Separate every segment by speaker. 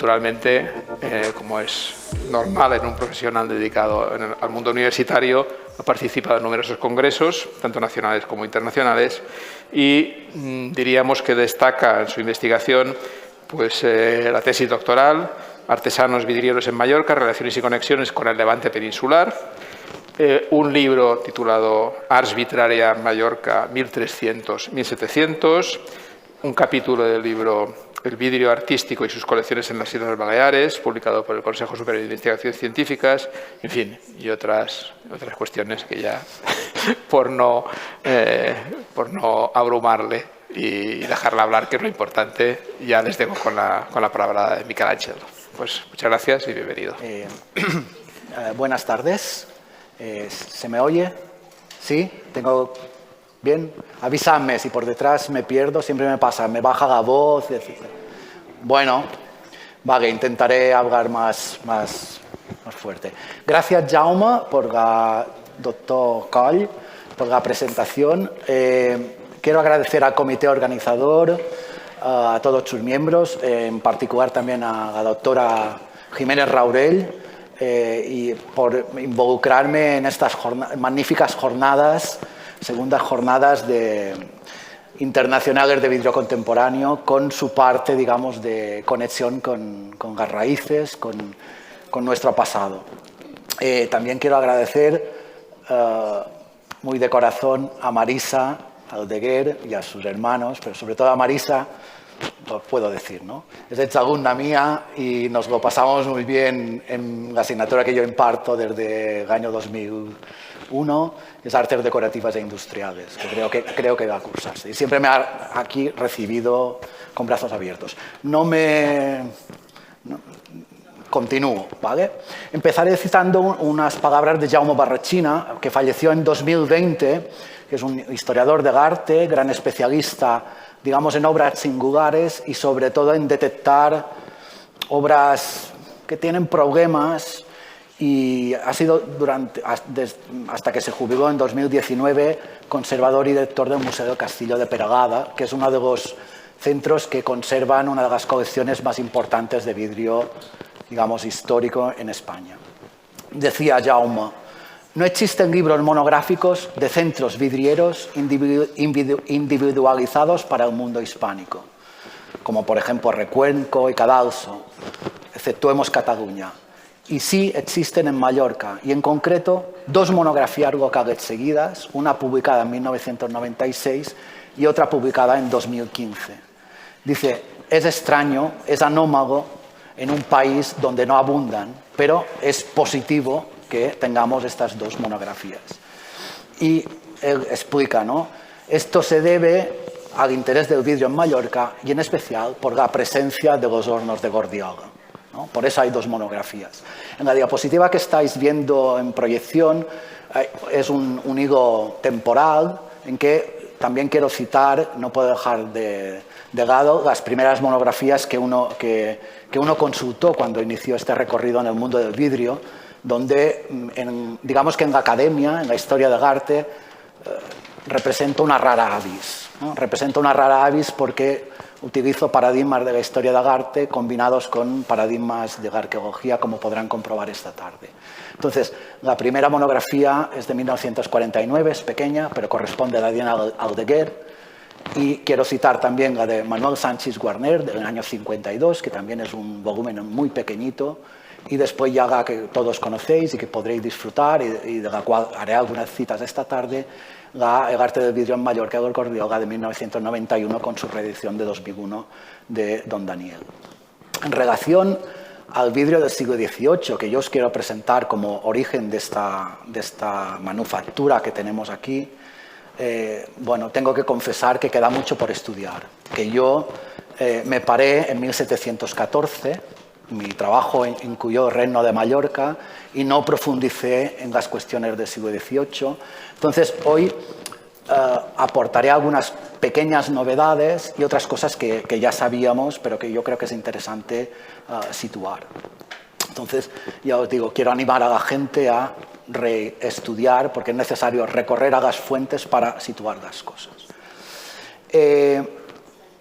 Speaker 1: naturalmente, como es normal en un profesional dedicado al mundo universitario, ha participado en numerosos congresos, tanto nacionales como internacionales, y diríamos que destaca en su investigación pues, la tesis doctoral, Artesanos vidrieros en Mallorca, relaciones y conexiones con el Levante peninsular, un libro titulado Ars Vitraria Mallorca 1300-1700, un capítulo del libro El vidrio artístico y sus colecciones en las Islas Baleares, publicado por el Consejo Superior de Investigaciones Científicas, en fin, y otras cuestiones que ya, por no abrumarle y dejarla hablar, que es lo importante, ya les dejo con la palabra de Miquel Ángel. Pues muchas gracias y bienvenido.
Speaker 2: Buenas tardes. ¿Se me oye? ¿Sí? ¿Tengo bien? Avísame si por detrás me pierdo, siempre me pasa, me baja la voz, etc. Bueno, vale, intentaré hablar más fuerte. Gracias, Jaume, por doctor Coll, por la presentación. Quiero agradecer al comité organizador, a todos sus miembros, en particular también a la doctora Jiménez Raurell, y por involucrarme en estas magníficas jornadas, segundas jornadas internacionales de vidrio contemporáneo, con su parte, digamos, de conexión con las raíces, con nuestro pasado. También quiero agradecer muy de corazón a Marisa Aldeguer y a sus hermanos, pero sobre todo a Marisa, lo puedo decir, ¿no? Es exalumna mía y nos lo pasamos muy bien en la asignatura que yo imparto desde el año 2001, es Artes Decorativas e Industriales, que creo que va a cursarse. Y siempre me ha aquí recibido con brazos abiertos. Continúo, ¿vale? Empezaré citando unas palabras de Jaume Barrachina, que falleció en 2020, que es un historiador del arte, gran especialista, digamos, en obras singulares y sobre todo en detectar obras que tienen problemas, y ha sido hasta que se jubiló en 2019 conservador y director del Museo del Castillo de Peralada, que es uno de los centros que conservan una de las colecciones más importantes de vidrio, digamos, histórico en España. Decía Jaume: no existen libros monográficos de centros vidrieros individualizados para el mundo hispánico, como por ejemplo Recuenco y Cadalso, exceptuemos Cataluña. Y sí existen en Mallorca, y en concreto dos monografías locales seguidas, una publicada en 1996 y otra publicada en 2015. Dice, es extraño, es anómalo en un país donde no abundan, pero es positivo que tengamos estas dos monografías. Y él explica, ¿no? Esto se debe al interés del vidrio en Mallorca y en especial por la presencia de los hornos de Gordiola, ¿no? Por eso hay dos monografías. En la diapositiva que estáis viendo en proyección es un hilo temporal en que también quiero citar, no puedo dejar de lado, las primeras monografías que uno consultó cuando inició este recorrido en el mundo del vidrio, donde, digamos que en la academia, en la historia del arte, representa una rara avis, ¿no? Representa una rara avis porque utilizo paradigmas de la historia del arte combinados con paradigmas de la arqueología, como podrán comprobar esta tarde. Entonces, la primera monografía es de 1949, es pequeña, pero corresponde a la Diana Aldeguer. Y quiero citar también la de Manuel Sánchez Guarner, del año 52, que también es un volumen muy pequeñito. Y después ya la que todos conocéis y que podréis disfrutar, y de la cual haré algunas citas esta tarde, El arte del vidrio en Mallorca de Gordiola, de 1991, con su reedición de 2001 de Don Daniel. En relación al vidrio del siglo XVIII, que yo os quiero presentar como origen de esta manufactura que tenemos aquí, bueno, tengo que confesar que queda mucho por estudiar, que yo me paré en 1714, mi trabajo incluyó el Reino de Mallorca y no profundicé en las cuestiones del siglo XVIII. Entonces, hoy aportaré algunas pequeñas novedades y otras cosas que ya sabíamos, pero que yo creo que es interesante situar. Entonces, ya os digo, quiero animar a la gente a reestudiar, porque es necesario recorrer a las fuentes para situar las cosas.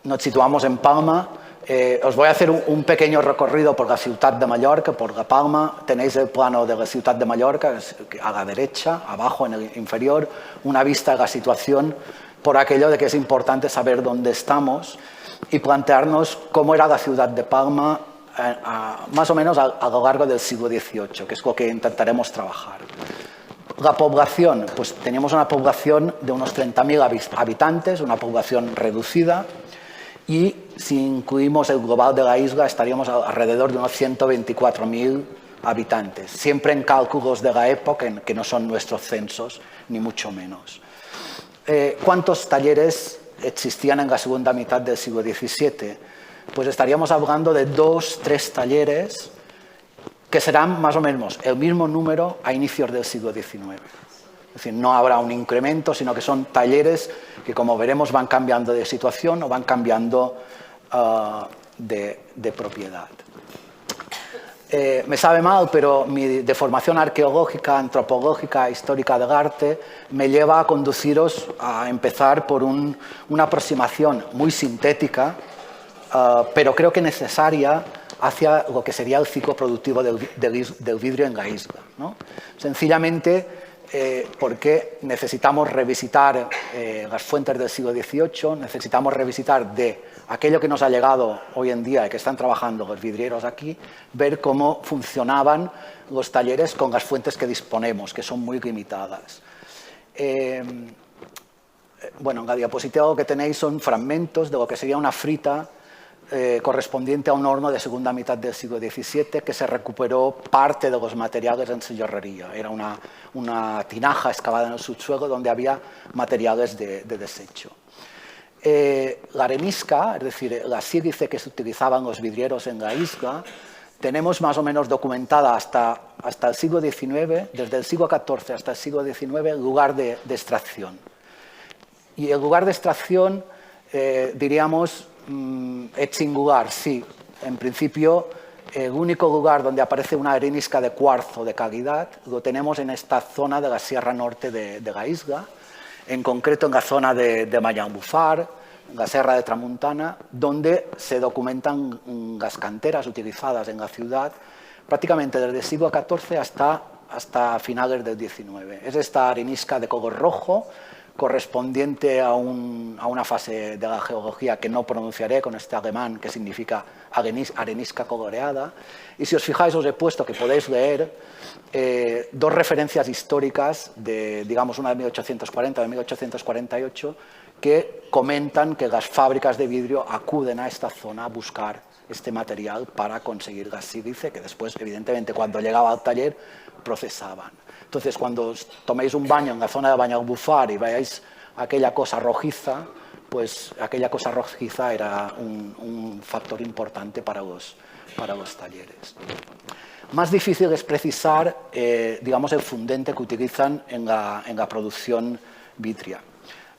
Speaker 2: Nos situamos en Palma. Os voy a hacer un pequeño recorrido por la ciudad de Mallorca, por La Palma. Tenéis el plano de la ciudad de Mallorca, a la derecha, abajo en el inferior, una vista de la situación, por aquello de que es importante saber dónde estamos y plantearnos cómo era la ciudad de Palma más o menos a lo largo del siglo XVIII, que es lo que intentaremos trabajar. La población, pues teníamos una población de unos 30.000 habitantes, una población reducida, y si incluimos el global de la isla estaríamos alrededor de unos 124.000 habitantes, siempre en cálculos de la época, que no son nuestros censos, ni mucho menos. ¿Cuántos talleres existían en la segunda mitad del siglo XVII? Pues estaríamos hablando de 2, 3 talleres que serán más o menos el mismo número a inicios del siglo XIX. Es decir, no habrá un incremento, sino que son talleres que, como veremos, van cambiando de situación o van cambiando de propiedad. Me sabe mal, pero mi deformación arqueológica, antropológica, histórica del arte me lleva a conduciros a empezar por una aproximación muy sintética, pero creo que necesaria hacia lo que sería el ciclo productivo del vidrio en la isla, ¿no? Sencillamente porque necesitamos revisitar las fuentes del siglo XVIII, necesitamos revisitar de aquello que nos ha llegado hoy en día y que están trabajando los vidrieros aquí, ver cómo funcionaban los talleres con las fuentes que disponemos, que son muy limitadas. Bueno, en la diapositiva lo que tenéis son fragmentos de lo que sería una frita correspondiente a un horno de segunda mitad del siglo XVII que se recuperó parte de los materiales en sillería. Era una tinaja excavada en el subsuelo donde había materiales de desecho. La arenisca, es decir, la sílice que se utilizaban los vidrieros en la isla, tenemos más o menos documentada hasta el siglo XIX, desde el siglo XIV hasta el siglo XIX, el lugar de extracción. Y el lugar de extracción, diríamos, es singular, sí. En principio, el único lugar donde aparece una arenisca de cuarzo de calidad lo tenemos en esta zona de la Sierra Norte de la isla, en concreto en la zona de Mallorca, la Serra de Tramuntana, donde se documentan las canteras utilizadas en la ciudad prácticamente desde el siglo XIV hasta finales del XIX. Es esta arenisca de color rojo, correspondiente a una fase de la geología que no pronunciaré con este alemán que significa arenisca coloreada. Y si os fijáis, os he puesto que podéis leer dos referencias históricas, digamos una de 1840 y de 1848, que comentan que las fábricas de vidrio acuden a esta zona a buscar este material para conseguir la sílice, que después, evidentemente, cuando llegaba al taller, procesaban. Entonces, cuando os toméis un baño en la zona de Banyalbufar y veáis aquella cosa rojiza, pues aquella cosa rojiza era un factor importante para los talleres. Más difícil es precisar, digamos, el fundente que utilizan en la producción vitria.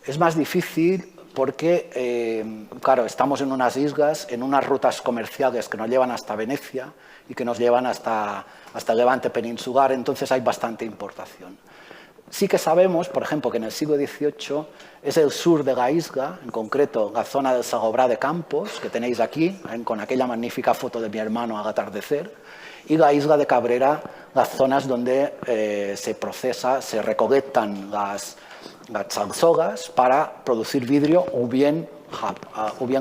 Speaker 2: Es más difícil porque, claro, estamos en unas islas, en unas rutas comerciales que nos llevan hasta Venecia y que nos llevan hasta el Levante peninsular, entonces hay bastante importación. Sí que sabemos, por ejemplo, que en el siglo XVIII es el sur de la isla, en concreto la zona del Sagobrá de Campos, que tenéis aquí, con aquella magnífica foto de mi hermano al atardecer, y la isla de Cabrera, las zonas donde se procesa, se recolectan las salsogas para producir vidrio o bien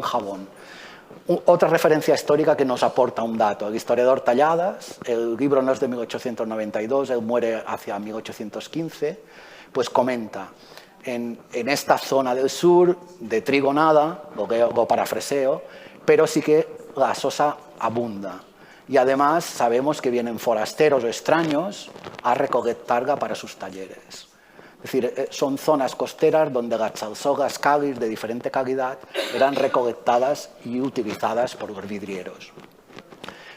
Speaker 2: jabón. Otra referencia histórica que nos aporta un dato, el historiador Talladas, el libro no es de 1892, él muere hacia 1815, pues comenta, en esta zona del sur, de trigo nada, lo parafraseo, pero sí que la sosa abunda. Y además sabemos que vienen forasteros o extraños a recolectarla para sus talleres. Es decir, son zonas costeras donde las salsogas cáliz de diferente calidad eran recolectadas y utilizadas por los vidrieros.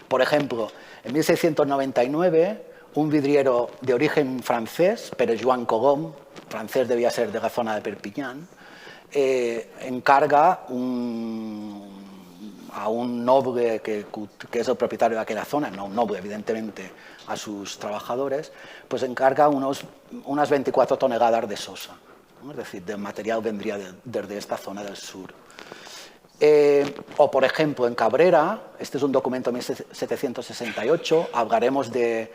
Speaker 2: Por ejemplo, en 1699, un vidriero de origen francés, pero Joan Cogom, francés debía ser de la zona de Perpiñán, encarga a un noble que es el propietario de aquella zona, no un noble, evidentemente, a sus trabajadores, pues encarga unas 24 toneladas de sosa, ¿no? Es decir, el material vendría desde esta zona del sur. O, por ejemplo, en Cabrera, este es un documento de 1768, hablaremos de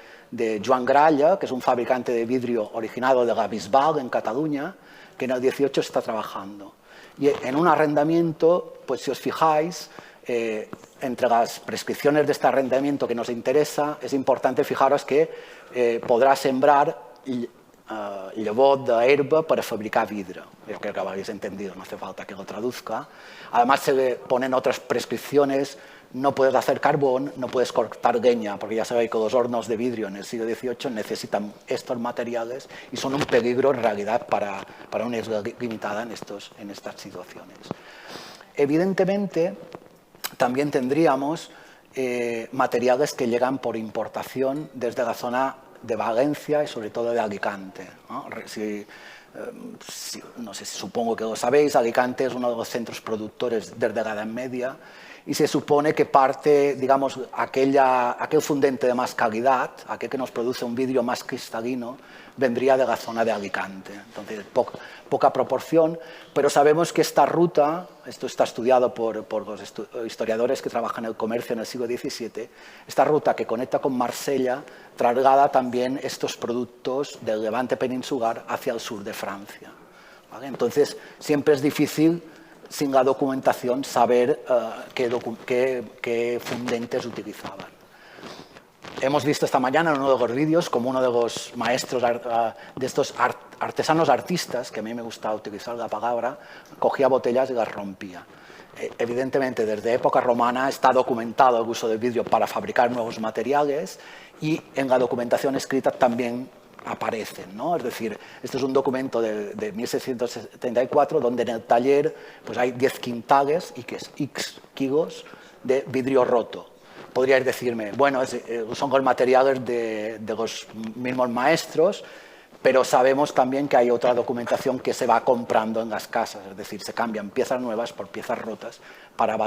Speaker 2: Joan Gralla, que es un fabricante de vidrio originado de la Bisbal, en Cataluña, que en el 18 está trabajando. Y en un arrendamiento, pues si os fijáis, entre las prescripciones de este arrendamiento que nos interesa, es importante fijaros que podrá sembrar llavor d'herba para fabricar vidrio. Yo creo que lo habéis entendido, no hace falta que lo traduzca. Además se le ponen otras prescripciones, no puedes hacer carbón, no puedes cortar leña, porque ya sabéis que los hornos de vidrio en el siglo XVIII necesitan estos materiales y son un peligro en realidad para una isla limitada en estas situaciones. Evidentemente, también tendríamos materiales que llegan por importación desde la zona de Valencia y sobre todo de Alicante, ¿no? No sé, supongo que lo sabéis, Alicante es uno de los centros productores desde la Edad Media y se supone que parte, digamos, aquel fundente de más calidad, aquel que nos produce un vidrio más cristalino, vendría de la zona de Alicante. Entonces, poca proporción, pero sabemos que esta ruta, esto está estudiado por los historiadores que trabajan en el comercio en el siglo XVII, esta ruta que conecta con Marsella traslada también estos productos del Levante peninsular hacia el sur de Francia, ¿vale? Entonces, siempre es difícil, sin la documentación, saber qué fundentes utilizaban. Hemos visto esta mañana en uno de los vídeos como uno de los maestros de estos artesanos artistas, que a mí me gusta utilizar la palabra, cogía botellas y las rompía. Evidentemente, desde época romana está documentado el uso del vidrio para fabricar nuevos materiales y en la documentación escrita también aparecen, ¿no? Es decir, este es un documento de 1674 donde en el taller pues hay 10 quintales y que es X kilos de vidrio roto. Podríais decirme, bueno, son los materiales de los mismos maestros, pero sabemos también que hay otra documentación que se va comprando en las casas, es decir, se cambian piezas nuevas por piezas rotas para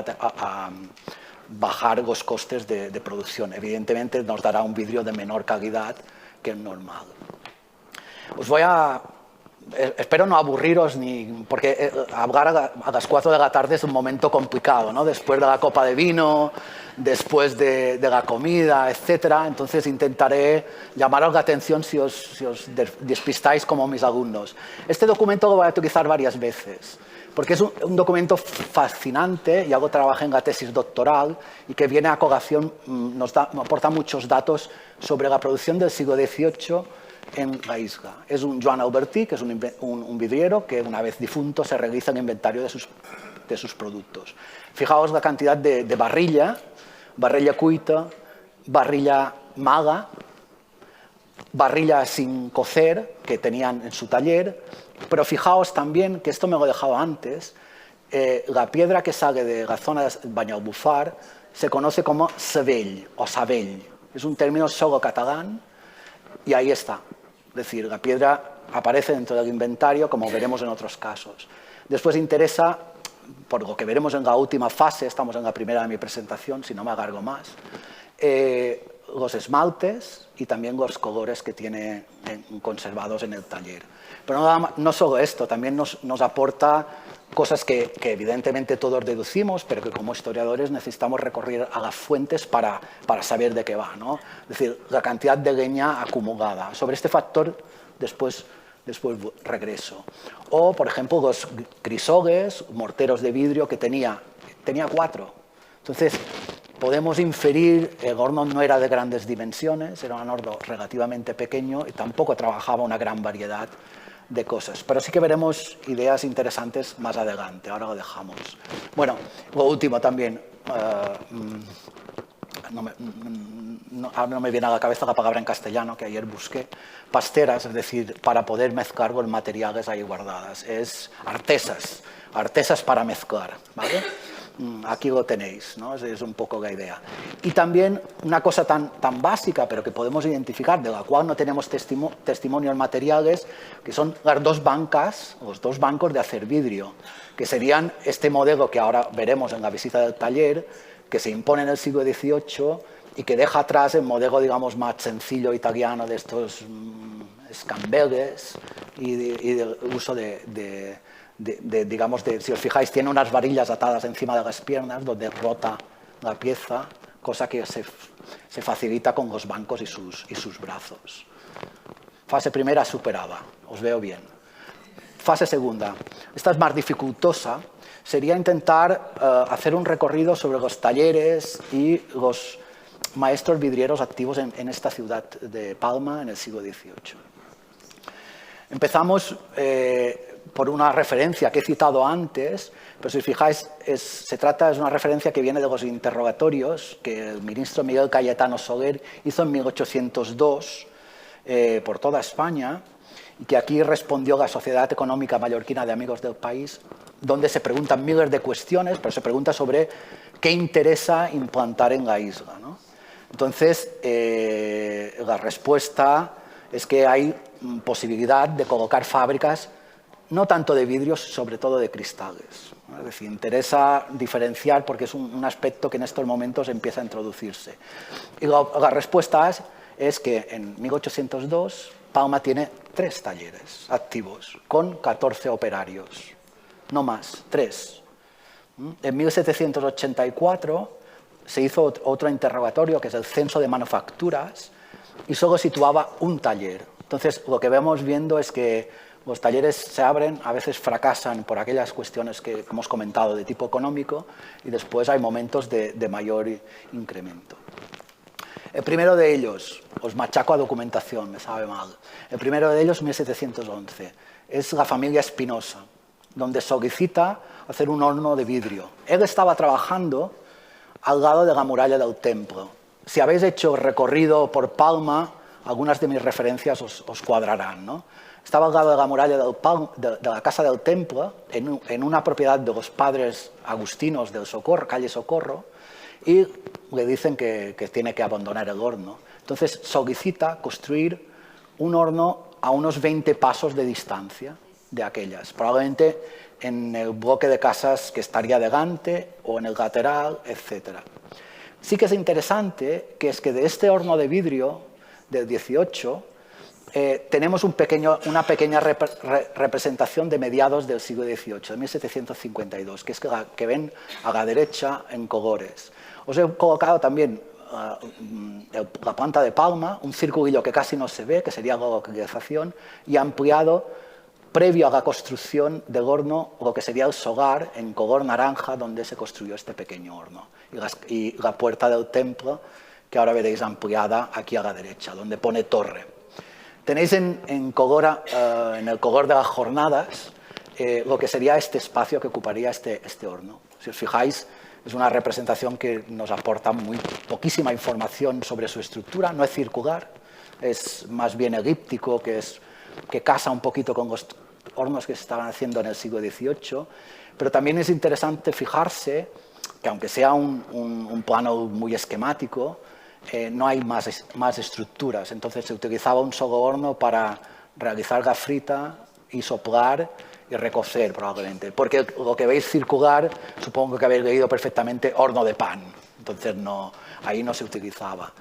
Speaker 2: bajar los costes de producción. Evidentemente nos dará un vidrio de menor calidad que el normal. Espero no aburriros, porque hablar a las 4 de la tarde es un momento complicado, ¿no? Después de la copa de vino, después de la comida, etcétera. Entonces intentaré llamaros la atención si os despistáis como mis alumnos. Este documento lo voy a utilizar varias veces, porque es un documento fascinante, y algo trabajé en la tesis doctoral, y que viene a colación, nos aporta muchos datos sobre la producción del siglo XVIII en la isla. Es un Joan Albertí, que es un vidriero que una vez difunto se realiza el inventario de sus productos. Fijaos la cantidad de barrilla cuita, barrilla maga, barrilla sin cocer que tenían en su taller, pero fijaos también, que esto me lo he dejado antes, la piedra que sale de la zona de Banyalbufar se conoce como sabell o sabell. Es un término solo catalán y ahí está. Es decir, la piedra aparece dentro del inventario, como veremos en otros casos. Después interesa, por lo que veremos en la última fase, estamos en la primera de mi presentación, si no me alargo más, los esmaltes y también los colores que tiene conservados en el taller. Pero no solo esto, también nos aporta cosas que evidentemente todos deducimos, pero que como historiadores necesitamos recurrir a las fuentes para saber de qué va, ¿no? Es decir, la cantidad de leña acumulada. Sobre este factor después regreso. O, por ejemplo, los crisoles, morteros de vidrio que tenía 4. Entonces, podemos inferir, el horno no era de grandes dimensiones, era un horno relativamente pequeño y tampoco trabajaba una gran variedad de cosas. Pero sí que veremos ideas interesantes más adelante, ahora lo dejamos. Bueno, lo último también, ahora no me viene a la cabeza la palabra en castellano que ayer busqué, pasteras, es decir, para poder mezclar los materiales ahí guardadas. Es artesas para mezclar, ¿vale? Aquí lo tenéis, ¿no? Es un poco la idea. Y también una cosa tan básica, pero que podemos identificar, de la cual no tenemos testimonios materiales, que son las dos bancas, los dos bancos de hacer vidrio, que serían este modelo que ahora veremos en la visita del taller, que se impone en el siglo XVIII y que deja atrás el modelo, digamos, más sencillo italiano de estos scambelles y del uso de si os fijáis, tiene unas varillas atadas encima de las piernas donde rota la pieza, cosa que se facilita con los bancos y sus brazos. Fase primera superada, os veo bien. Fase segunda, esta es más dificultosa, sería intentar hacer un recorrido sobre los talleres y los maestros vidrieros activos en esta ciudad de Palma en el siglo XVIII. Empezamos por una referencia que he citado antes, pero si os fijáis, es una referencia que viene de los interrogatorios que el ministro Miguel Cayetano Soler hizo en 1802 por toda España, y que aquí respondió la Sociedad Económica Mallorquina de Amigos del País, donde se preguntan miles de cuestiones, pero se pregunta sobre qué interesa implantar en la isla, ¿no? Entonces, la respuesta es que hay posibilidad de colocar fábricas no tanto de vidrios, sobre todo de cristales, ¿no? Es decir, interesa diferenciar porque es un aspecto que en estos momentos empieza a introducirse. Y la respuesta es que en 1802 Palma tiene 3 talleres activos con 14 operarios, no más, 3. En 1784 se hizo otro interrogatorio, que es el censo de manufacturas, y solo situaba un taller. Entonces, lo que vemos viendo es que los talleres se abren, a veces fracasan por aquellas cuestiones que hemos comentado de tipo económico, y después hay momentos de mayor incremento. El primero de ellos, os machaco a documentación, me sabe mal. El primero de ellos, 1711, es la familia Espinosa, donde solicita hacer un horno de vidrio. Él estaba trabajando al lado de la muralla del templo. Si habéis hecho recorrido por Palma, algunas de mis referencias os cuadrarán, ¿no? Estaba al lado de la muralla de la Casa del Templo, en una propiedad de los padres agustinos del Socorro, calle Socorro, y le dicen que tiene que abandonar el horno. Entonces solicita construir un horno a unos 20 pasos de distancia de aquellas, probablemente en el bloque de casas que estaría delante o en el lateral, etc. Sí que es interesante que es que de este horno de vidrio del 18 tenemos una pequeña representación de mediados del siglo XVIII, de 1752, que es la que ven a la derecha en colores. Os he colocado también la planta de Palma, un circulillo que casi no se ve, que sería la localización, y ampliado previo a la construcción del horno, lo que sería el solar en color naranja, donde se construyó este pequeño horno. Y la puerta del templo, que ahora veréis ampliada aquí a la derecha, donde pone torre. Tenéis en el color de las jornadas lo que sería este espacio que ocuparía este horno. Si os fijáis, es una representación que nos aporta muy poquísima información sobre su estructura, no es circular, es más bien elíptico, que casa un poquito con los hornos que se estaban haciendo en el siglo XVIII, pero también es interesante fijarse que aunque sea un plano muy esquemático, no hay más estructuras. Entonces se utilizaba un solo horno para realizar la frita y soplar y recocer probablemente. Porque lo que veis circular, supongo que habéis leído perfectamente horno de pan. Entonces ahí no se utilizaba.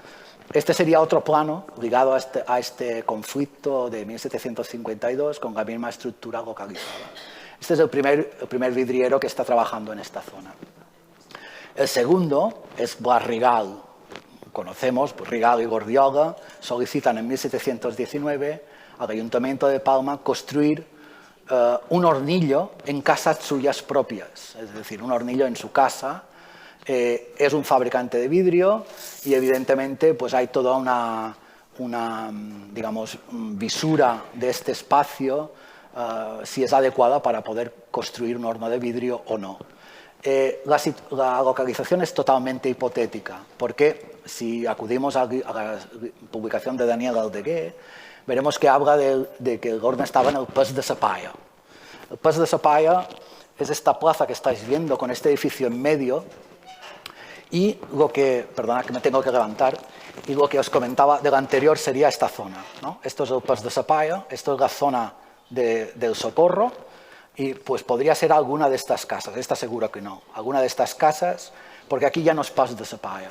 Speaker 2: Este sería otro plano ligado a este conflicto de 1752 con la misma estructura localizada. Este es el primer vidriero que está trabajando en esta zona. El segundo es Blas Rigal. Conocemos, pues Rigal y Gordioga solicitan en 1719 al Ayuntamiento de Palma construir un hornillo en casas suyas propias, es decir, un hornillo en su casa. Es un fabricante de vidrio y evidentemente pues hay toda una digamos, visura de este espacio, si es adecuada para poder construir un horno de vidrio o no. La localización es totalmente hipotética, porque si acudimos a la publicación de Daniel Aldeguer, veremos que habla de que el horno estaba en el Pas de Sapaya. El Pas de Sapaya es esta plaza que estáis viendo con este edificio en medio, y perdonad que me tengo que levantar, y lo que os comentaba del anterior sería esta zona, ¿no? Esto es el Pas de Sapaya, esto es la zona del Socorro, y pues podría ser alguna de estas casas, esta seguro que no, alguna de estas casas, porque aquí ya no es Pas de Sapaya.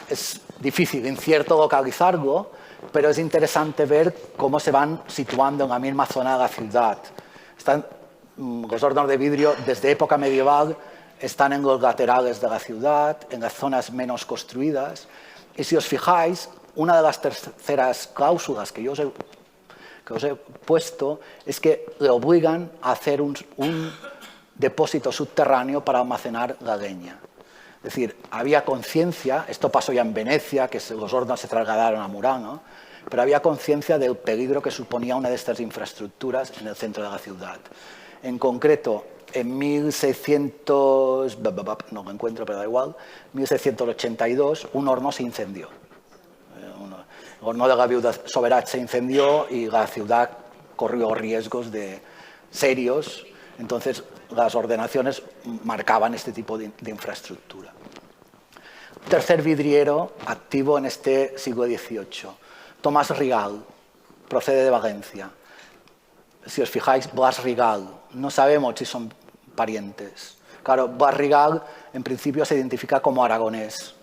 Speaker 2: Es difícil, incierto localizarlo, pero es interesante ver cómo se van situando en la misma zona de la ciudad. Están Los hornos de vidrio desde época medieval están en los laterales de la ciudad, en las zonas menos construidas. Y si os fijáis, una de las terceras cláusulas que os he puesto es que le obligan a hacer un depósito subterráneo para almacenar la leña. Es decir, había conciencia, esto pasó ya en Venecia, que los hornos se trasladaron a Murano, pero había conciencia del peligro que suponía una de estas infraestructuras en el centro de la ciudad. En concreto, en 1600, no lo encuentro, pero da igual, 1682, un horno se incendió. El horno de la viuda Soberat se incendió y la ciudad corrió riesgos serios. Entonces, las ordenaciones marcaban este tipo de infraestructura. Tercer vidriero activo en este siglo XVIII, Tomás Rigal, procede de Valencia. Si os fijáis, Blas Rigal, no sabemos si son parientes. Claro, Blas Rigal en principio se identifica como aragonés.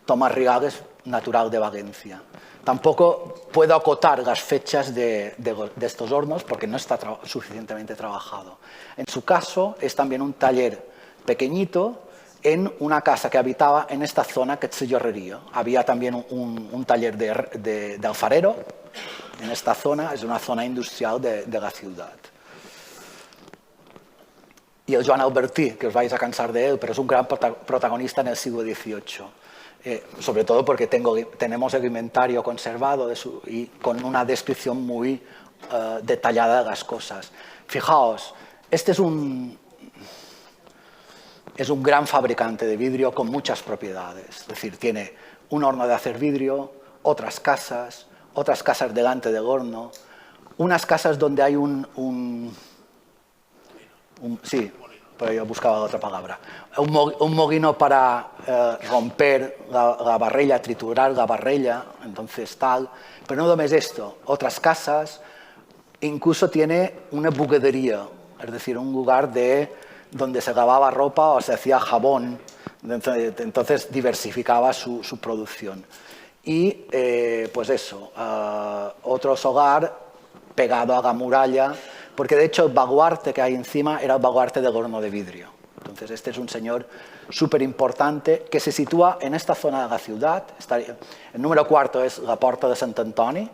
Speaker 2: Tomás Rigal es natural de Valencia. Tampoco puedo acotar las fechas de estos hornos porque no está suficientemente trabajado. En su caso, es también un taller pequeñito en una casa que habitaba en esta zona, que es Llorrería. Había también un taller de alfarero en esta zona, es una zona industrial de la ciudad. Y el Joan Albertí, que os vais a cansar de él, pero es un gran protagonista en el siglo XVIII. Sobre todo porque tenemos el inventario conservado y con una descripción muy detallada de las cosas. Fijaos, este es un gran fabricante de vidrio con muchas propiedades. Es decir, tiene un horno de hacer vidrio, otras casas delante del horno, unas casas donde hay sí, pero yo buscaba otra palabra. Un molino para romper la barrella, triturar la barrella, entonces tal. Pero no només esto, otras casas, incluso tiene una buguedería, es decir, un lugar donde se lavaba ropa o se hacía jabón, entonces diversificaba su producción. Y pues eso, otro solar pegado a la muralla, porque de hecho el baluarte que hay encima era el baluarte del horno de vidrio. Entonces este es un señor súper importante que se sitúa en esta zona de la ciudad. El número 4 es la Porta de Sant Antoni.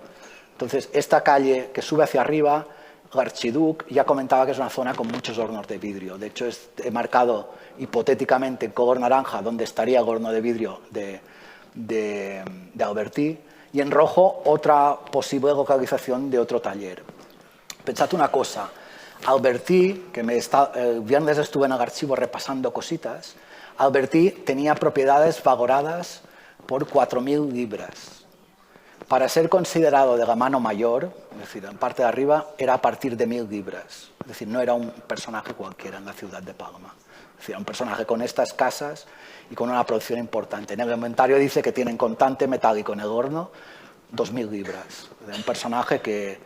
Speaker 2: Entonces esta calle que sube hacia arriba, l'Arxiduc, ya comentaba que es una zona con muchos hornos de vidrio. De hecho he marcado hipotéticamente en color naranja donde estaría el horno de vidrio de Albertí, y en rojo otra posible localización de otro taller. Pensad una cosa, Albertí, que el viernes estuve en el archivo repasando cositas, Albertí tenía propiedades valoradas por 4.000 libras. Para ser considerado de la mano mayor, es decir, en parte de arriba, era a partir de 1.000 libras. Es decir, no era un personaje cualquiera en la ciudad de Palma. Es decir, un personaje con estas casas y con una producción importante. En el inventario dice que tienen contante metálico en el horno 2.000 libras. Un personaje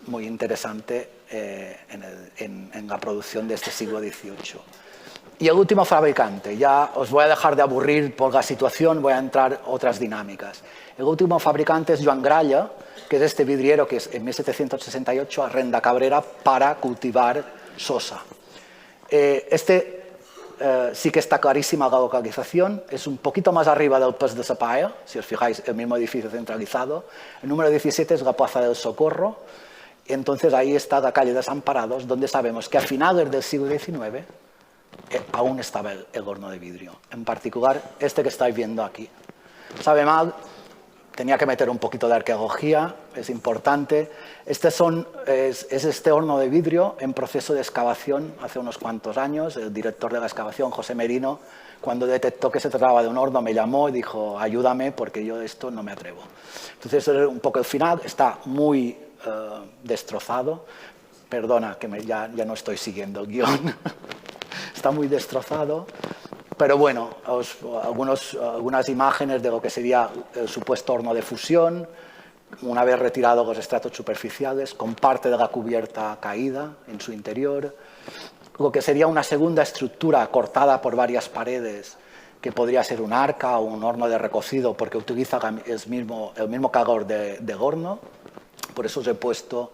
Speaker 2: muy interesante en la producción de este siglo XVIII. Y el último fabricante, ya os voy a dejar de aburrir por la situación, voy a entrar en otras dinámicas. El último fabricante es Joan Gralla, que es este vidriero que en 1768 arrenda Cabrera para cultivar sosa. Sí que está clarísima la localización, es un poquito más arriba del Pas de Sapaya, si os fijáis, el mismo edificio centralizado. El número 17 es la Plaza del Socorro, y entonces ahí está la calle Desamparados, donde sabemos que a finales del siglo XIX aún estaba el horno de vidrio, en particular este que estáis viendo aquí. Sabe mal, tenía que meter un poquito de arqueología, es importante. Es este horno de vidrio en proceso de excavación hace unos cuantos años. El director de la excavación, José Merino, cuando detectó que se trataba de un horno, me llamó y dijo, ayúdame porque yo de esto no me atrevo. Entonces, un poco el final, está muy destrozado. Perdona, que ya no estoy siguiendo el guión. Está muy destrozado. Pero bueno, algunas imágenes de lo que sería el supuesto horno de fusión, una vez retirados los estratos superficiales, con parte de la cubierta caída en su interior, lo que sería una segunda estructura cortada por varias paredes, que podría ser un arca o un horno de recocido, porque utiliza el mismo calor del horno. Por eso os he puesto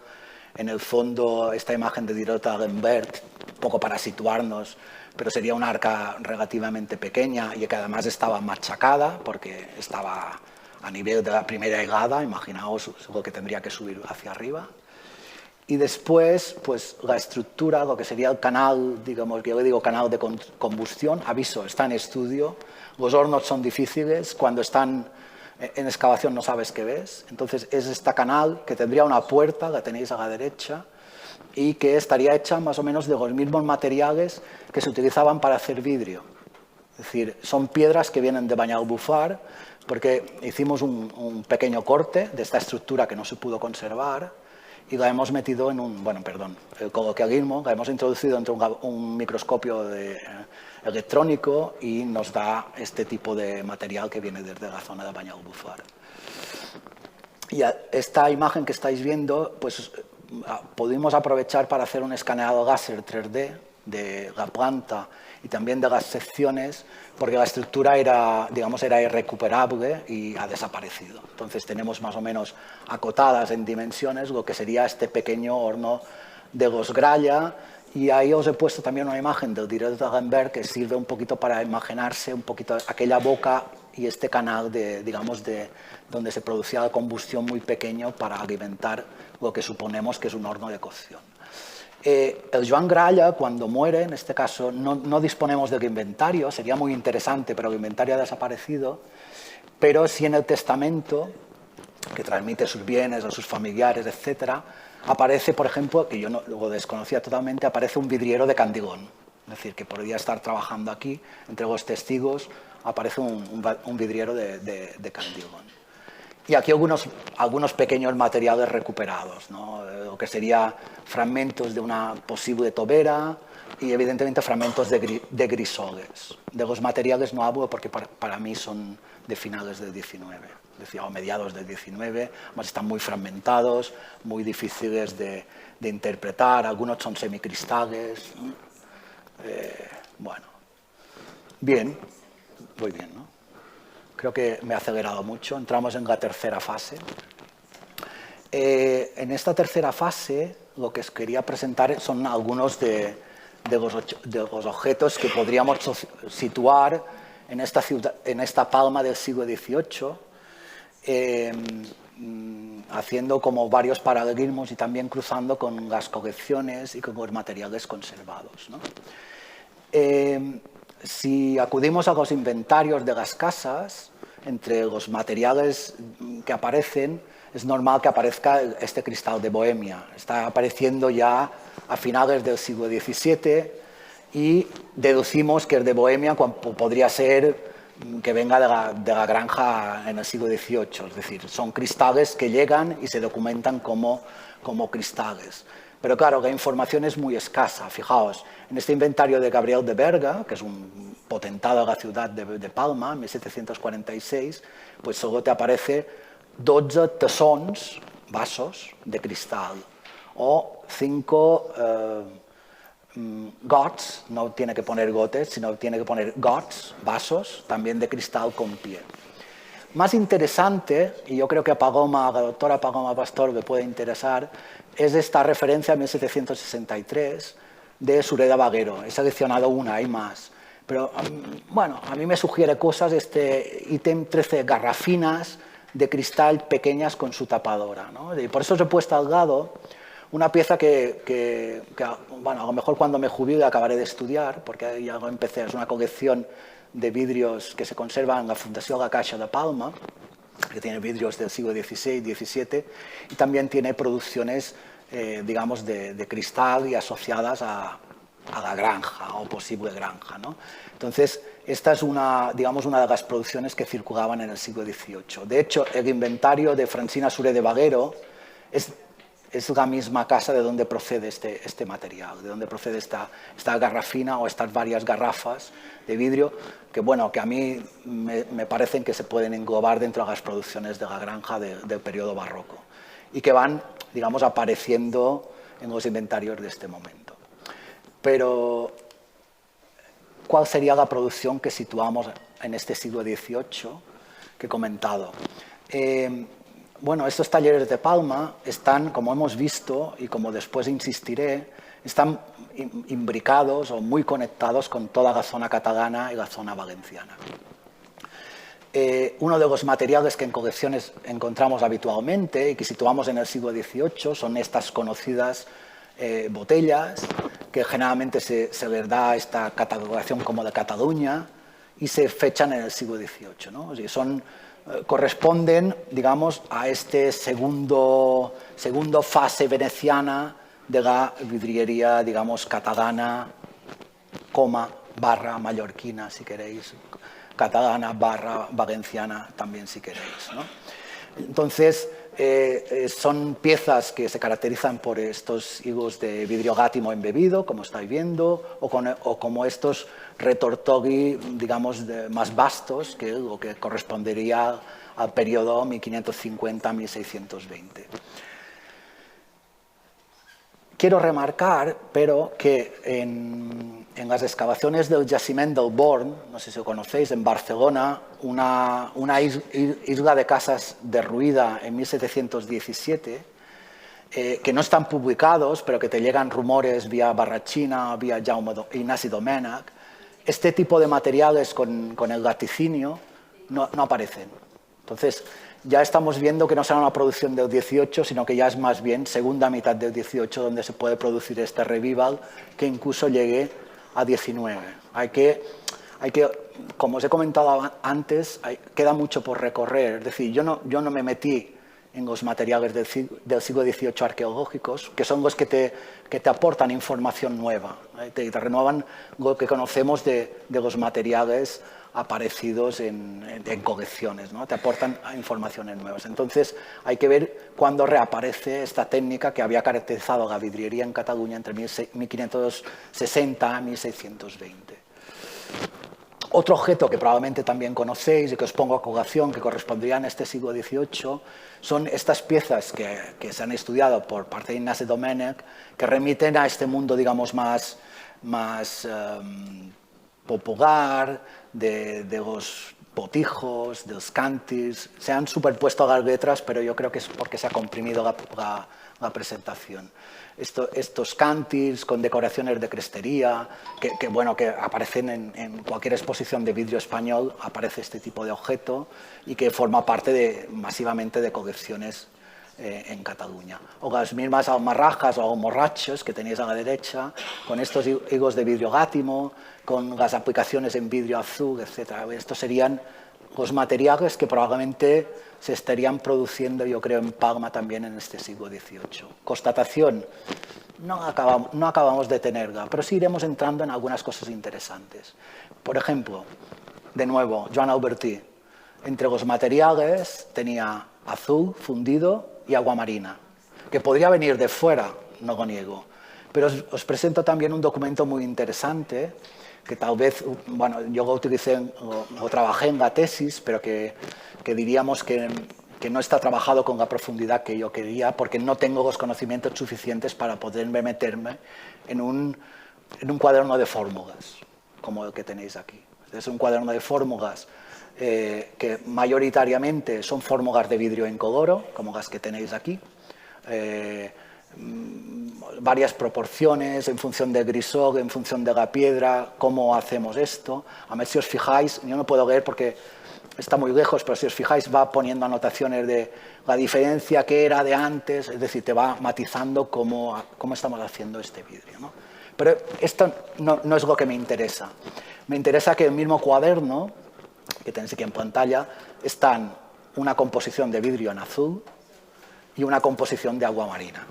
Speaker 2: En el fondo, esta imagen de Dirot Agenberg, un poco para situarnos, pero sería una arca relativamente pequeña y que además estaba machacada porque estaba a nivel de la primera hilada, imaginaos lo que tendría que subir hacia arriba. Y después, pues la estructura, lo que sería el canal, digamos, que yo le digo canal de combustión, aviso, está en estudio, los hornos son difíciles, cuando están en excavación no sabes qué ves, entonces es este canal que tendría una puerta, la tenéis a la derecha, y que estaría hecha más o menos de los mismos materiales que se utilizaban para hacer vidrio. Es decir, son piedras que vienen de Banyalbufar, porque hicimos un pequeño corte de esta estructura que no se pudo conservar, y la hemos metido en el coloquialismo, la hemos introducido entre un microscopio electrónico y nos da este tipo de material que viene desde la zona de Banyalbufar. Y esta imagen que estáis viendo, pues pudimos aprovechar para hacer un escaneado láser 3D de la planta y también de las secciones, porque la estructura era irrecuperable y ha desaparecido. Entonces tenemos más o menos acotadas en dimensiones lo que sería este pequeño horno de los Gralla, y ahí os he puesto también una imagen del Dirot Agenberg que sirve un poquito para imaginarse un poquito aquella boca y este canal donde se producía la combustión muy pequeño para alimentar lo que suponemos que es un horno de cocción. El Joan Gralla, cuando muere, en este caso no disponemos del inventario, sería muy interesante, pero el inventario ha desaparecido, pero sí en el testamento, que transmite sus bienes a sus familiares, etc., aparece, por ejemplo, que yo no lo desconocía totalmente, aparece un vidriero de Candigón, es decir, que podría estar trabajando aquí, entre los testigos aparece un vidriero de Candigón. Y aquí algunos pequeños materiales recuperados, ¿no? Lo que sería fragmentos de una posible tobera y evidentemente fragmentos de grisoles. De los materiales no hablo porque para mí son de finales del 19, es decir, o mediados del 19, además están muy fragmentados, muy difíciles de interpretar, algunos son semicristales. Bueno, bien, muy bien, ¿no? Creo que me he acelerado mucho. Entramos en la tercera fase. En esta tercera fase, lo que os quería presentar son algunos de los objetos que podríamos situar en esta Palma del siglo XVIII, haciendo como varios paralelismos y también cruzando con las colecciones y con los materiales conservados, ¿no? Si acudimos a los inventarios de las casas, entre los materiales que aparecen, es normal que aparezca este cristal de Bohemia. Está apareciendo ya a finales del siglo XVII y deducimos que es de Bohemia cuando podría ser que venga de la granja en el siglo XVIII. Es decir, son cristales que llegan y se documentan como cristales. Pero claro, la información es muy escasa. Fijaos, en este inventario de Gabriel de Berga, que es un potentado de la ciudad de Palma, en 1746, pues solo te aparece 12 tessons, vasos de cristal, o 5 gots, no tiene que poner gotes, sino tiene que poner gots, vasos, también de cristal con pie. Más interesante, y yo creo que a la doctora Paloma Pastor le puede interesar, es esta referencia a 1763 de Sureda Vaguero. He seleccionado una, hay más. Pero, bueno, a mí me sugiere cosas este ítem 13 garrafinas de cristal pequeñas con su tapadora, ¿no? Y por eso os he puesto al lado una pieza que bueno, a lo mejor cuando me jubile acabaré de estudiar, porque ya lo empecé, es una colección de vidrios que se conservan en la Fundación La Caixa de Palma, que tiene vidrios del siglo XVI, XVII, y también tiene producciones, digamos, de cristal y asociadas a la granja o posible granja, ¿no? Entonces, esta es digamos, una de las producciones que circulaban en el siglo XVIII. De hecho, el inventario de Francina Sureda Vaguero es la misma casa de donde procede este material, de donde procede esta garrafina o estas varias garrafas de vidrio que, bueno, que a mí me parecen que se pueden englobar dentro de las producciones de la granja del periodo barroco y que van, digamos, apareciendo en los inventarios de este momento. Pero, ¿cuál sería la producción que situamos en este siglo XVIII que he comentado? bueno, estos talleres de Palma están, como hemos visto y como después insistiré, están imbricados o muy conectados con toda la zona catalana y la zona valenciana. Uno de los materiales que en colecciones encontramos habitualmente y que situamos en el siglo XVIII son estas conocidas botellas, que generalmente se les da esta catalogación como de Cataluña y se fechan en el siglo XVIII, ¿no? O sea, corresponden, digamos, a este segundo fase veneciana de la vidriería, digamos, catalana, barra mallorquina, si queréis, catalana, barra valenciana, también si queréis, ¿no? Entonces, son piezas que se caracterizan por estos higos de vidrio gátimo embebido, como estáis viendo, o como estos retortogui, digamos, más vastos, que lo que correspondería al periodo 1550-1620. Quiero remarcar, pero, que en las excavaciones del Jaciment del Born, no sé si lo conocéis, en Barcelona, una isla de casas derruida en 1717, que no están publicados, pero que te llegan rumores vía Barrachina, vía Ignasi Domènech, este tipo de materiales con el laticinio no aparecen. Entonces, ya estamos viendo que no será una producción del 18, sino que ya es más bien segunda mitad del 18 donde se puede producir este revival que incluso llegue a 19. Hay que, como os he comentado antes, queda mucho por recorrer. Es decir, yo no me metí en los materiales del siglo XVIII arqueológicos, que son los que te aportan información nueva, te renuevan lo que conocemos de los materiales aparecidos en colecciones, ¿no? Te aportan informaciones nuevas. Entonces, hay que ver cuándo reaparece esta técnica que había caracterizado la vidriería en Cataluña entre 1560 y 1620. Otro objeto que probablemente también conocéis y que os pongo a colación, que correspondería en este siglo XVIII, son estas piezas que se han estudiado por parte de Ignasi Domènech, que remiten a este mundo, digamos, más popular, de los botijos, de los càntirs. Se han superpuesto las letras, pero yo creo que es porque se ha comprimido la presentación. Estos càntirs con decoraciones de crestería, que aparecen en cualquier exposición de vidrio español, aparece este tipo de objeto y que forma parte masivamente de colecciones en Cataluña. O las mismas almarrajas o almorrachos que tenéis a la derecha, con estos higos de vidrio gátimo, con las aplicaciones en vidrio azul, etc. Estos serían los materiales que probablemente se estarían produciendo, yo creo, en Palma también en este siglo XVIII. Constatación, no acabamos de tenerla, pero sí iremos entrando en algunas cosas interesantes. Por ejemplo, de nuevo, Joan Albertí, entre los materiales tenía azul fundido y agua marina, que podría venir de fuera, no lo niego, pero os presento también un documento muy interesante que tal vez, bueno, yo lo utilicé, lo trabajé en la tesis, pero que diríamos que no está trabajado con la profundidad que yo quería, porque no tengo los conocimientos suficientes para poderme meterme en un cuaderno de fórmulas, como el que tenéis aquí. Es un cuaderno de fórmulas que mayoritariamente son fórmulas de vidrio incoloro, como las que tenéis aquí, varias proporciones en función del grisol, en función de la piedra, cómo hacemos esto. A ver si os fijáis, yo no puedo leer porque está muy lejos, pero si os fijáis va poniendo anotaciones de la diferencia que era de antes, es decir, te va matizando cómo estamos haciendo este vidrio, ¿no? Pero esto no es lo que me interesa. Me interesa que el mismo cuaderno, que tenéis aquí en pantalla, están una composición de vidrio en azul y una composición de agua marina,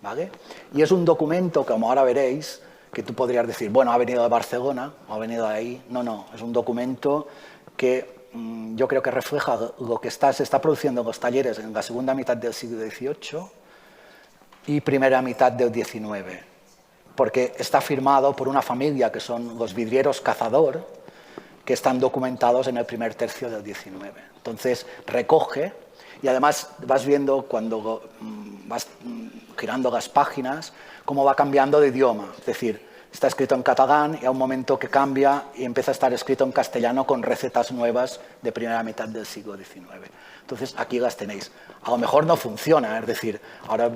Speaker 2: ¿vale? Y es un documento, como ahora veréis, que tú podrías decir, bueno, ha venido de Barcelona, o ha venido de ahí. No, es un documento que yo creo que refleja lo que se está produciendo en los talleres en la segunda mitad del siglo XVIII y primera mitad del XIX, porque está firmado por una familia que son los vidrieros Cazador, que están documentados en el primer tercio del XIX. Entonces, recoge, y además vas viendo cuando vas girando las páginas, cómo va cambiando de idioma. Es decir, está escrito en catalán y a un momento que cambia y empieza a estar escrito en castellano con recetas nuevas de primera mitad del siglo XIX. Entonces, aquí las tenéis. A lo mejor no funciona, es decir, ahora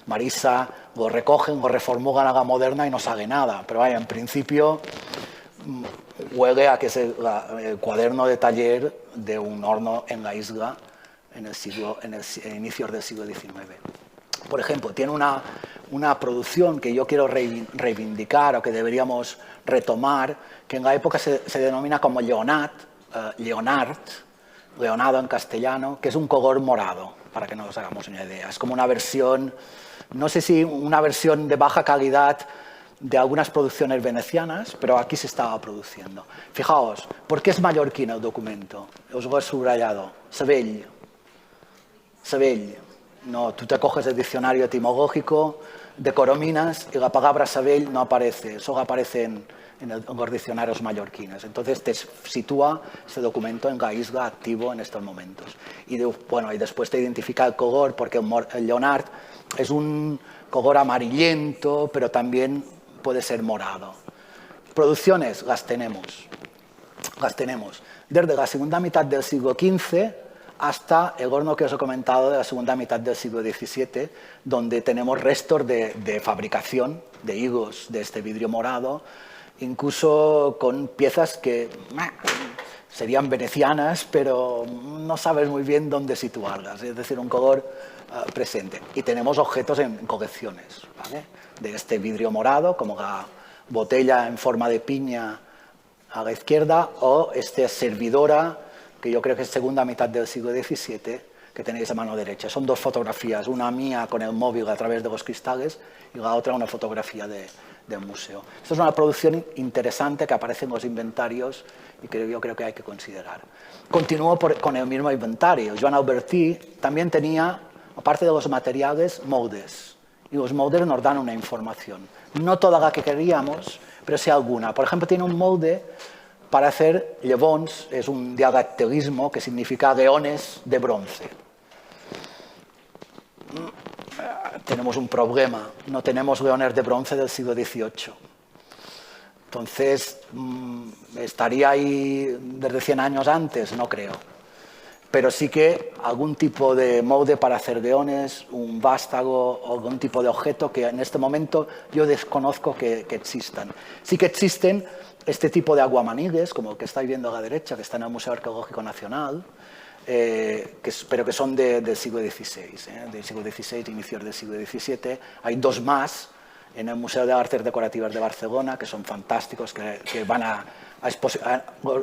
Speaker 2: Marisa lo recogen, lo reformulan a la moderna y no sale nada, pero vaya, en principio huele a que es el cuaderno de taller de un horno en la isla en inicios del siglo XIX. Por ejemplo, tiene una producción que yo quiero reivindicar o que deberíamos retomar, que en la época se denomina como Leonard en castellano, que es un color morado, para que nos hagamos una idea. Es como una versión, no sé si una versión de baja calidad de algunas producciones venecianas, pero aquí se estaba produciendo. Fijaos, ¿por qué es mallorquín el documento? Os lo he subrayado. Sabell. No, tú te coges el diccionario etimológico de Coromines y la palabra Sabell no aparece, solo aparece en los diccionarios mallorquines. Entonces te sitúa ese documento en la isla activo en estos momentos. Y después te identifica el color, porque el Leonard es un color amarillento, pero también puede ser morado. Producciones las tenemos. Desde la segunda mitad del siglo XV hasta el horno que os he comentado de la segunda mitad del siglo XVII, donde tenemos restos de fabricación de higos de este vidrio morado, incluso con piezas que serían venecianas, pero no sabes muy bien dónde situarlas, es decir, un color presente. Y tenemos objetos en colecciones, ¿vale?, de este vidrio morado, como la botella en forma de piña a la izquierda, o esta servidora, que yo creo que es segunda mitad del siglo XVII, que tenéis a mano derecha. Son dos fotografías, una mía con el móvil a través de los cristales y la otra una fotografía del museo. Esto es una producción interesante que aparece en los inventarios y que yo creo que hay que considerar. Continúo con el mismo inventario. Joan Albertí también tenía, aparte de los materiales, moldes. Y los moldes nos dan una información. No toda la que queríamos, pero sí alguna. Por ejemplo, tiene un molde para hacer llevons, es un diadactilismo que significa leones de bronce. Tenemos un problema, no tenemos leones de bronce del siglo XVIII. Entonces, ¿estaría ahí desde 100 años antes? No creo. Pero sí que algún tipo de molde para hacer leones, un vástago o algún tipo de objeto que en este momento yo desconozco que existan. Sí que existen este tipo de aguamanigues, como el que estáis viendo a la derecha, que está en el Museo Arqueológico Nacional, pero que son del siglo XVI, del siglo XVI, inicios del siglo XVII. Hay dos más en el Museo de Artes Decorativas de Barcelona, que son fantásticos, que van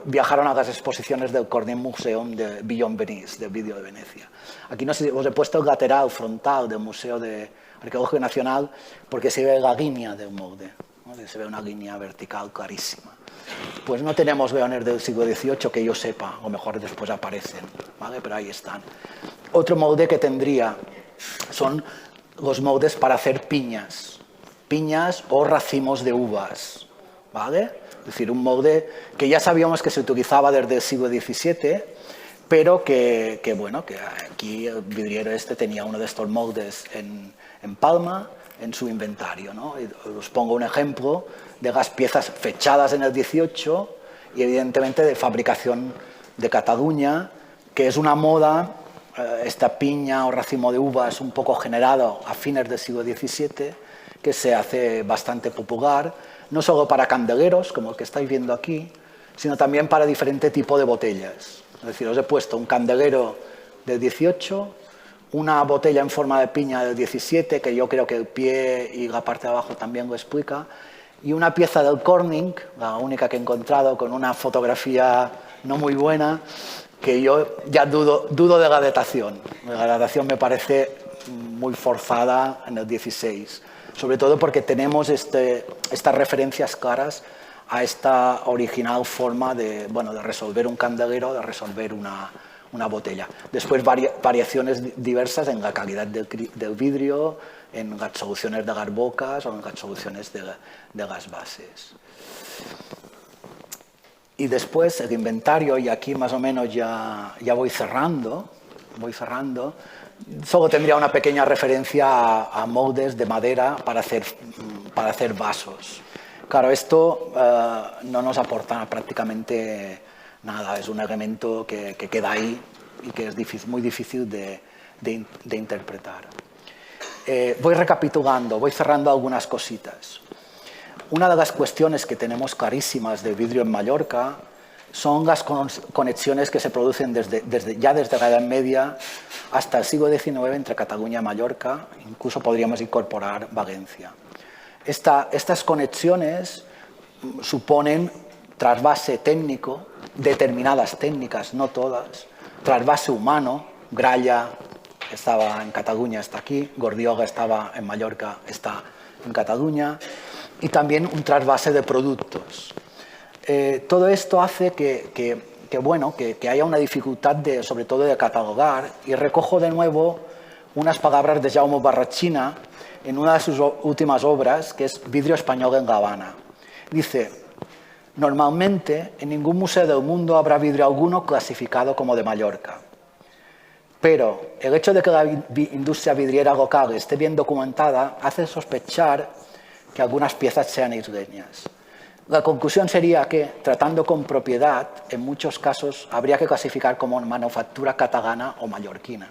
Speaker 2: viajaron a las exposiciones del Corning Museum de Beyond Venice, del vídeo de Venecia. Aquí no sé, os he puesto el lateral frontal del Museo Arqueológico Nacional porque se ve la línea del molde, ¿no? Se ve una línea vertical clarísima. Pues no tenemos leones del siglo XVIII que yo sepa, o mejor después aparecen, ¿vale? Pero ahí están. Otro molde que tendría son los moldes para hacer piñas o racimos de uvas, ¿vale? Es decir, un molde que ya sabíamos que se utilizaba desde el siglo XVII, pero que aquí el vidriero tenía uno de estos moldes en Palma, en su inventario, ¿no? Y os pongo un ejemplo de las piezas fechadas en el 18 y evidentemente de fabricación de Cataluña, que es una moda, esta piña o racimo de uvas un poco generado a fines del siglo XVII, que se hace bastante popular, no solo para candeleros, como el que estáis viendo aquí, sino también para diferente tipo de botellas. Es decir, os he puesto un candelero del 18, una botella en forma de piña del 17, que yo creo que el pie y la parte de abajo también lo explica, y una pieza del Corning, la única que he encontrado, con una fotografía no muy buena, que yo ya dudo de la datación. La datación me parece muy forzada en el 16, sobre todo porque tenemos estas referencias claras a esta original forma de resolver un candelero, de resolver una botella. Después variaciones diversas en la calidad del vidrio, en las soluciones de las bocas o en las soluciones de las bases. Y después el inventario, y aquí más o menos ya voy cerrando, solo tendría una pequeña referencia a moldes de madera para hacer vasos. Claro, esto no nos aporta prácticamente nada, es un elemento que queda ahí y que es muy difícil de interpretar. Voy recapitulando, voy cerrando algunas cositas. Una de las cuestiones que tenemos clarísimas del vidrio en Mallorca son las conexiones que se producen ya desde la Edad Media hasta el siglo XIX entre Cataluña y Mallorca, incluso podríamos incorporar Valencia. Estas conexiones suponen trasvase técnico, determinadas técnicas, no todas, trasvase humano, Gralla estaba en Cataluña, está aquí, Gordioga estaba en Mallorca, está en Cataluña, y también un trasvase de productos. Todo esto hace que haya una dificultad, sobre todo, de catalogar, y recojo de nuevo unas palabras de Jaume Barrachina en una de sus últimas obras, que es Vidrio español en La Habana. Dice: normalmente en ningún museo del mundo habrá vidrio alguno clasificado como de Mallorca. Pero el hecho de que la industria vidriera local esté bien documentada hace sospechar que algunas piezas sean isleñas. La conclusión sería que, tratando con propiedad, en muchos casos habría que clasificar como manufactura catalana o mallorquina.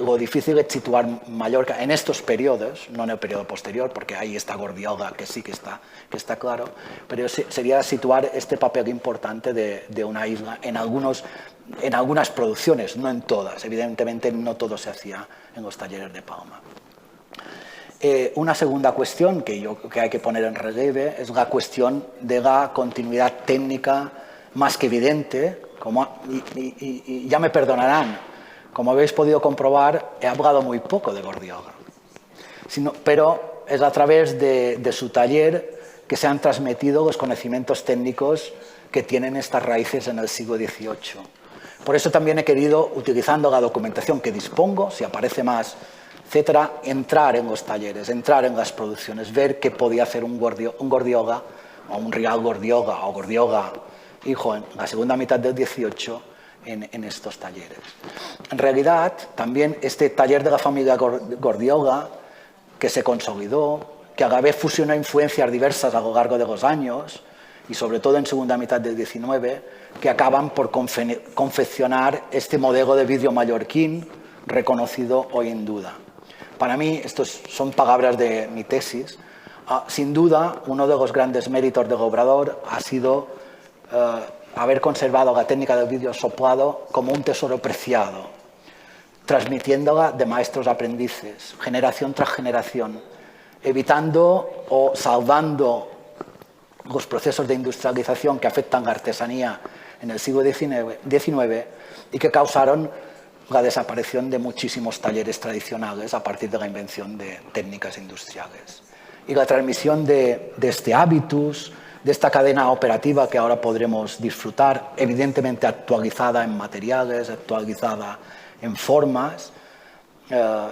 Speaker 2: Lo difícil es situar Mallorca en estos periodos, no en el periodo posterior, porque ahí está Gordioga, que sí que está claro, pero sería situar este papel importante de una isla en algunas producciones, no en todas. Evidentemente no todo se hacía en los talleres de Palma. Una segunda cuestión que hay que poner en relieve es la cuestión de la continuidad técnica más que evidente, y ya me perdonarán, como habéis podido comprobar, he hablado muy poco de Gordioga, pero es a través de su taller que se han transmitido los conocimientos técnicos que tienen estas raíces en el siglo XVIII. Por eso también he querido, utilizando la documentación que dispongo, si aparece más, etcétera, entrar en los talleres, entrar en las producciones, ver qué podía hacer un Gordioga, o un Rial Gordioga, o Gordioga hijo en la segunda mitad del XVIII, en estos talleres. En realidad, también este taller de la familia Gordioga, que se consolidó, que a la vez fusionó influencias diversas a lo largo de los años, y sobre todo en segunda mitad del XIX, que acaban por confeccionar este modelo de vidrio mallorquín reconocido hoy en duda. Para mí, estas son palabras de mi tesis. Sin duda, uno de los grandes méritos del obrador ha sido haber conservado la técnica del vidrio soplado como un tesoro preciado, transmitiéndola de maestros a aprendices, generación tras generación, evitando o salvando los procesos de industrialización que afectan la artesanía en el siglo XIX y que causaron la desaparición de muchísimos talleres tradicionales a partir de la invención de técnicas industriales. Y la transmisión de este hábitus, de esta cadena operativa que ahora podremos disfrutar, evidentemente actualizada en materiales, actualizada en formas,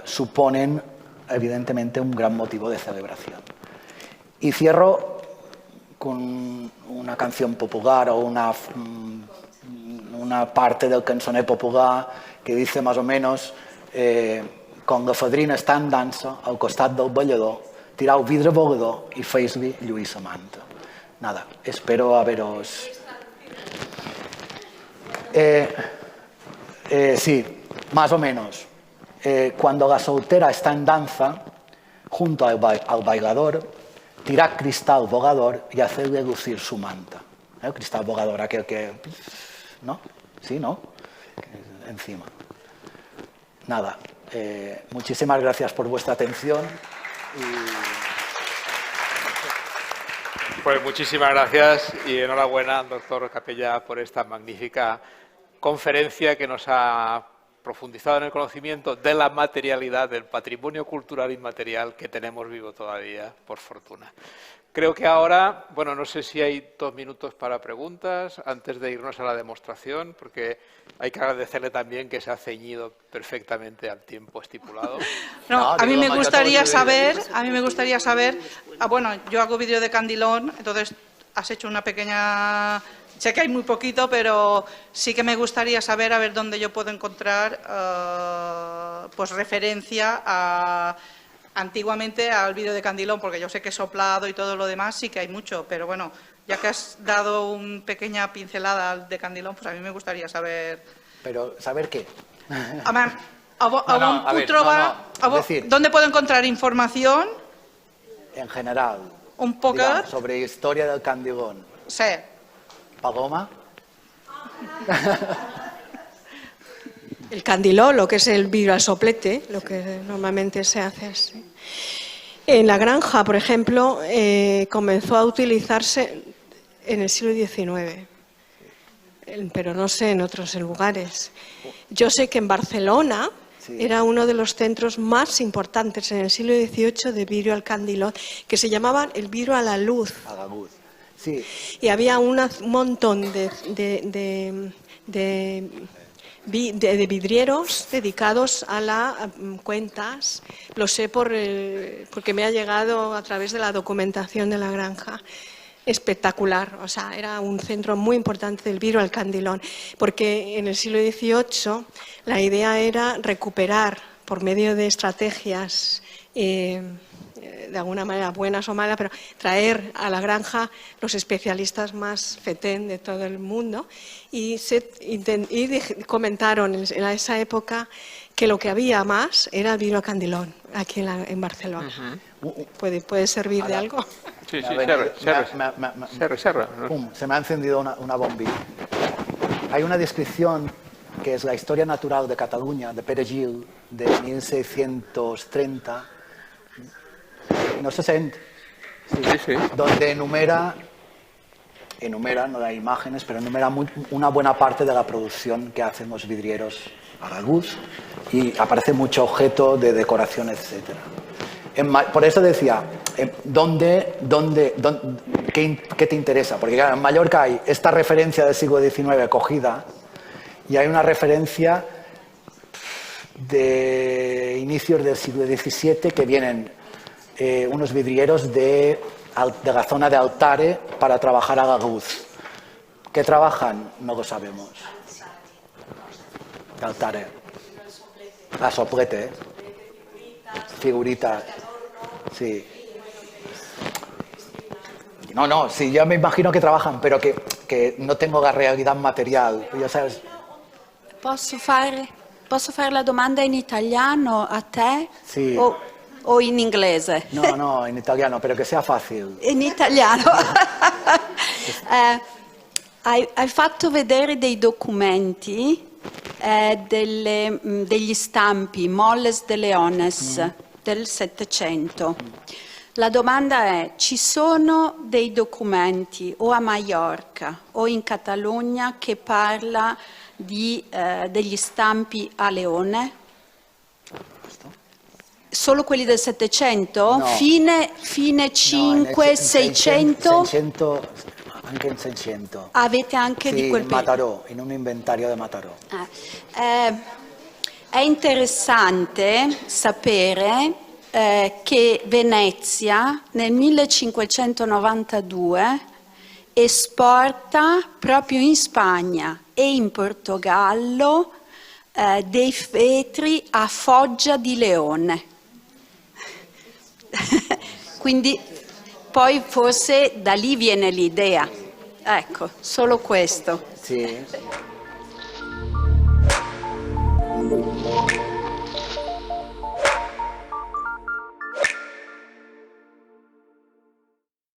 Speaker 2: suponen evidentemente un gran motivo de celebración. Y cierro con una canción popular o una parte del cançoner popular que dice más o menos quan la fadrina està en dansa al costat del ballador, tirau vidre volador i feis-li lluir sa manta. Nada, espero haberos... sí, más o menos. Cuando la soltera está en danza, junto al bailador, tirad cristal volador y hacerle lucir su manta. El cristal volador, aquel que... ¿no? Sí, ¿no? Encima. Nada, muchísimas gracias por vuestra atención.
Speaker 1: Pues muchísimas gracias y enhorabuena, doctor Capella, por esta magnífica conferencia que nos ha profundizado en el conocimiento de la materialidad, del patrimonio cultural inmaterial que tenemos vivo todavía, por fortuna. Creo que ahora, bueno, no sé si hay 2 minutos para preguntas antes de irnos a la demostración, porque hay que agradecerle también que se ha ceñido perfectamente al tiempo estipulado.
Speaker 3: No, a mí me gustaría saber, bueno, yo hago vídeo de Candilón, entonces has hecho una pequeña... Sé que hay muy poquito, pero sí que me gustaría saber a ver dónde yo puedo encontrar pues referencia a antiguamente al vidrio de Candilón, porque yo sé que soplado y todo lo demás sí que hay mucho, pero bueno, ya que has dado una pequeña pincelada al de Candilón, pues a mí me gustaría saber...
Speaker 2: Pero, ¿saber qué?
Speaker 3: ¿Dónde puedo encontrar información?
Speaker 2: En general.
Speaker 3: Un poco.
Speaker 2: Digamos, sobre historia del Candilón.
Speaker 3: Sí.
Speaker 2: Paloma.
Speaker 4: El candilón, lo que es el vidrio al soplete, lo que normalmente se hace así. En la granja, por ejemplo, comenzó a utilizarse en el siglo XIX, pero no sé en otros lugares. Yo sé que en Barcelona era uno de los centros más importantes en el siglo XVIII de vidrio al candilón, que se llamaban el vidrio a la luz.
Speaker 2: A la luz, sí.
Speaker 4: Y había un montón de vidrieros dedicados a las cuentas. Lo sé porque me ha llegado a través de la documentación de la granja. Espectacular, o sea, era un centro muy importante del vidrio al candilón, porque en el siglo XVIII la idea era recuperar, por medio de estrategias de alguna manera buenas o malas, pero traer a la granja los especialistas más fetén de todo el mundo y comentaron en esa época que lo que había más era el vidrio al candilón aquí en Barcelona. ¿Puede servir de algo?
Speaker 1: Sí, sí,
Speaker 2: se me ha encendido una bombilla. Hay una descripción que es la historia natural de Cataluña, de Pere Gil, de 1630. No se sent?
Speaker 1: Sí.
Speaker 2: Donde enumera, no da imágenes, pero enumera una buena parte de la producción que hacen los vidrieros a la luz y aparece mucho objeto de decoración, etc. Por eso decía, ¿qué te interesa? Porque claro, en Mallorca hay esta referencia del siglo XIX cogida y hay una referencia de inicios del siglo XVII que vienen unos vidrieros de la zona de Altare para trabajar a la luz. ¿Qué trabajan? No lo sabemos. De Altare. A soplete. Figuritas. Sí. No, sí, yo me imagino que trabajan, pero que no tengo la realidad material. Ya sabes.
Speaker 5: Posso fare la domanda in italiano a te?
Speaker 2: Sì.
Speaker 5: O in inglese?
Speaker 2: No, in italiano, pero que sea fácil.
Speaker 5: In italiano. Hai fatto vedere dei documenti, degli stampi, Molles de Leones del Settecento. La domanda è, ci sono dei documenti o a Maiorca o in Catalogna che parla degli stampi a leone? Solo quelli del Settecento?
Speaker 2: No.
Speaker 5: Fine 5, 600?
Speaker 2: 600, anche in 600.
Speaker 5: Avete anche di quel
Speaker 2: in Mataró, in un inventario di Mataró.
Speaker 5: È interessante sapere che Venezia nel 1592 esporta proprio in Spagna e in Portogallo dei vetri a foggia di leone. Quindi poi forse da lì viene l'idea. Ecco, solo questo.
Speaker 2: Sì.